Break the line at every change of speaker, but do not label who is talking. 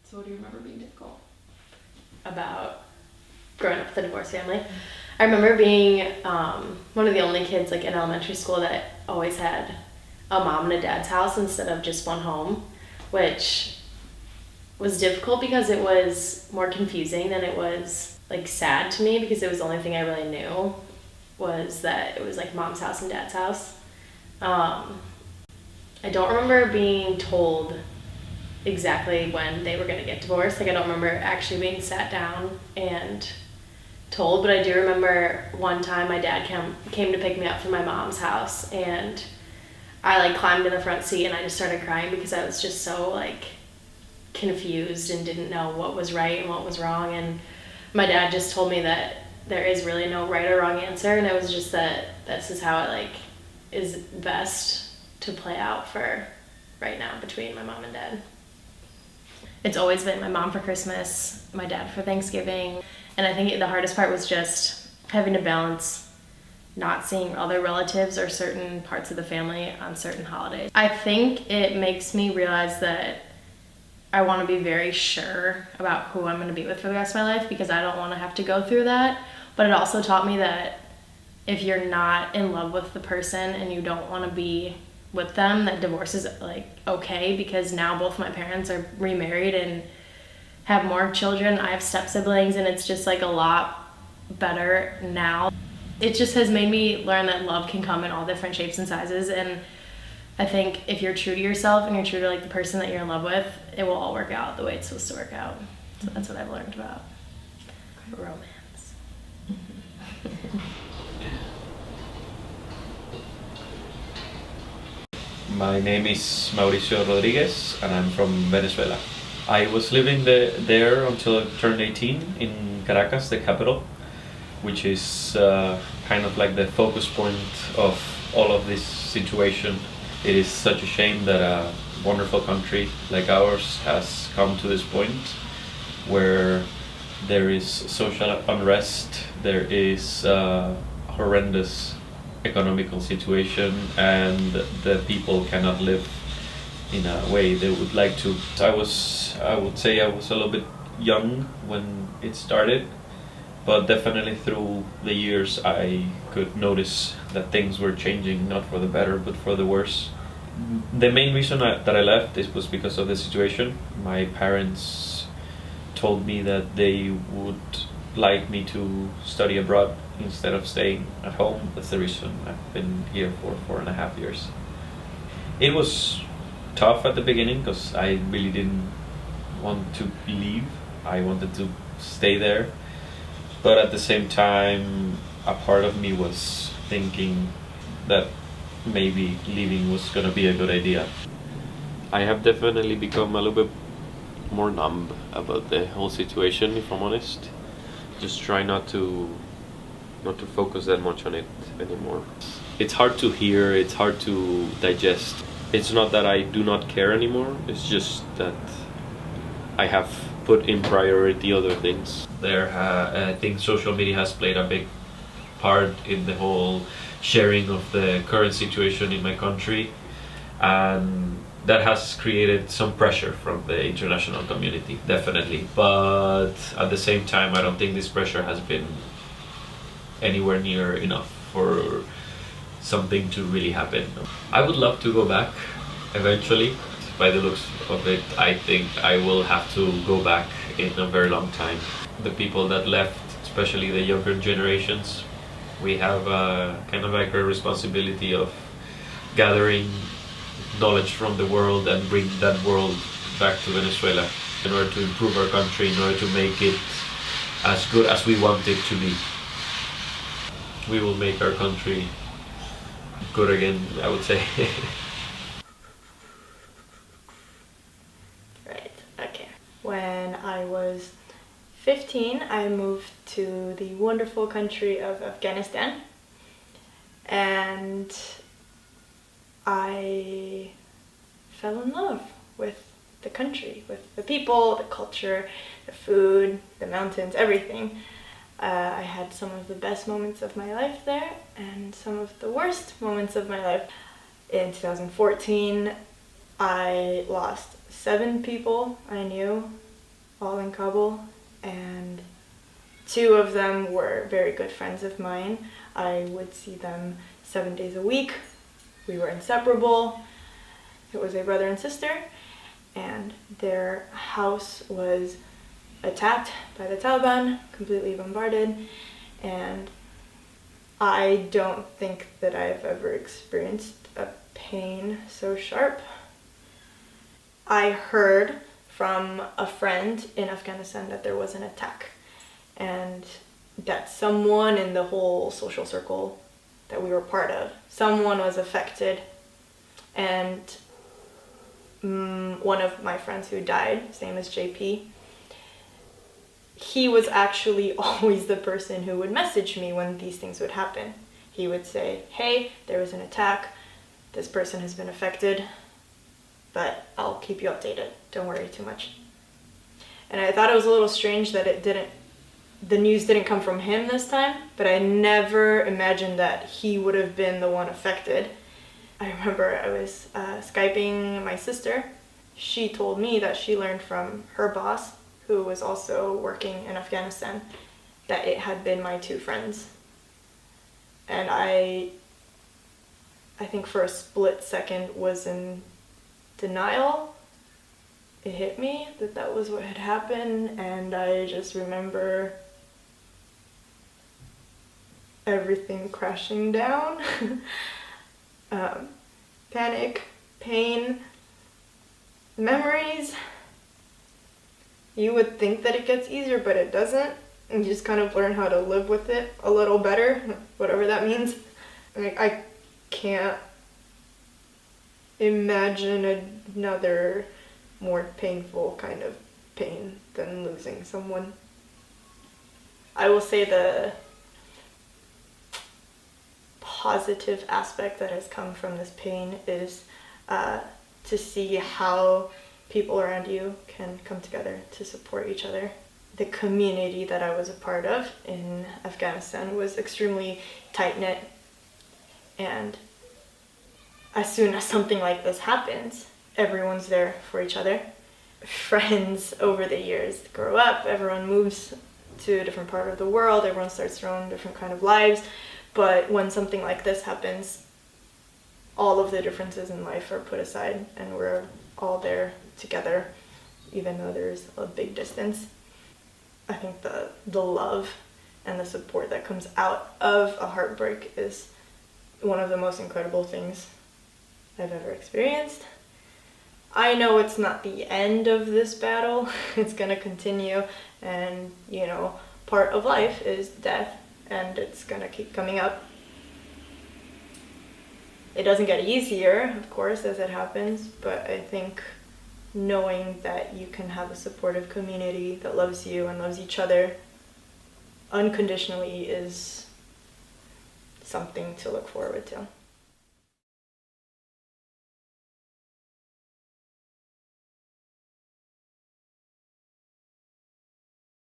So what do you remember being difficult?
About growing up with a divorced family. I remember being one of the only kids like in elementary school that always had a mom and a dad's house instead of just one home, which was difficult because it was more confusing than it was like sad to me, because it was the only thing I really knew was that it was like mom's house and dad's house. I don't remember being told exactly when they were going to get divorced. Like I don't remember actually being sat down and told, but I do remember one time my dad came to pick me up from my mom's house, and I like climbed in the front seat and I just started crying because I was just so like confused and didn't know what was right and what was wrong. And my dad just told me that there is really no right or wrong answer, and it was just that this is how it like is best to play out for right now between my mom and dad. It's always been my mom for Christmas, my dad for Thanksgiving, and I think the hardest part was just having to balance not seeing other relatives or certain parts of the family on certain holidays. I think it makes me realize that I want to be very sure about who I'm going to be with for the rest of my life, because I don't want to have to go through that. But it also taught me that if you're not in love with the person and you don't want to be with them, that divorce is like okay, because now both my parents are remarried and have more children. I have step siblings, and it's just like a lot better now. It just has made me learn that love can come in all different shapes and sizes, and I think if you're true to yourself and you're true to like the person that you're in love with, it will all work out the way it's supposed to work out. So that's what I've learned about romance.
My name is Mauricio Rodriguez and I'm from Venezuela. I was living there until I turned 18 in Caracas, the capital, which is kind of like the focus point of all of this situation. It is such a shame that a wonderful country like ours has come to this point where there is social unrest, there is horrendous economical situation, and the people cannot live in a way they would like to. I would say I was a little bit young when it started, but definitely through the years I could notice that things were changing, not for the better but for the worse. The main reason that I left was because of the situation. My parents told me that they would like me to study abroad instead of staying at home. That's the reason I've been here for 4.5 years. It was tough at the beginning because I really didn't want to leave. I wanted to stay there. But at the same time, a part of me was thinking that maybe leaving was gonna be a good idea. I have definitely become a little bit more numb about the whole situation, if I'm honest. Just try not to focus that much on it anymore. It's hard to hear, it's hard to digest. It's not that I do not care anymore, it's just that I have put in priority other things. I think social media has played a big part in the whole sharing of the current situation in my country, and that has created some pressure from the international community, definitely. But at the same time, I don't think this pressure has been anywhere near enough for something to really happen. I would love to go back eventually. By the looks of it, I think I will have to go back in a very long time. The people that left, especially the younger generations, we have kind of like a responsibility of gathering knowledge from the world and bring that world back to Venezuela in order to improve our country, in order to make it as good as we want it to be. We will make our country good again, I would say.
Right, okay. When I was 15, I moved to the wonderful country of Afghanistan, and I fell in love with the country, with the people, the culture, the food, the mountains, everything. I had some of the best moments of my life there and some of the worst moments of my life. In 2014, I lost 7 people I knew all in Kabul, and 2 of them were very good friends of mine. I would see them 7 days a week. We were inseparable. It was a brother and sister, and their house was attacked by the Taliban, completely bombarded, and I don't think that I've ever experienced a pain so sharp. I heard from a friend in Afghanistan that there was an attack, and that someone in the whole social circle that we were part of, someone was affected, and one of my friends who died, his name is JP, he was actually always the person who would message me when these things would happen. He would say, hey, there was an attack, this person has been affected, but I'll keep you updated, don't worry too much. And I thought it was a little strange that the news didn't come from him this time, but I never imagined that he would have been the one affected. I remember I was Skyping my sister. She told me that she learned from her boss, who was also working in Afghanistan, that it had been my 2 friends. And I think for a split second was in denial. It hit me that was what had happened, and I just remember everything crashing down. Panic, pain, memories. You would think that it gets easier, but it doesn't. And you just kind of learn how to live with it a little better, whatever that means. I can't imagine another more painful kind of pain than losing someone. I will say the positive aspect that has come from this pain is to see how people around you can come together to support each other. The community that I was a part of in Afghanistan was extremely tight-knit, and as soon as something like this happens, everyone's there for each other. Friends over the years grow up, everyone moves to a different part of the world, everyone starts their own different kind of lives, but when something like this happens, all of the differences in life are put aside and we're all there together, even though there's a big distance. I think the love and the support that comes out of a heartbreak is one of the most incredible things I've ever experienced. I know it's not the end of this battle. It's gonna continue, and part of life is death, and it's gonna keep coming up. It doesn't get easier, of course, as it happens, but I think knowing that you can have a supportive community that loves you and loves each other unconditionally is something to look forward to.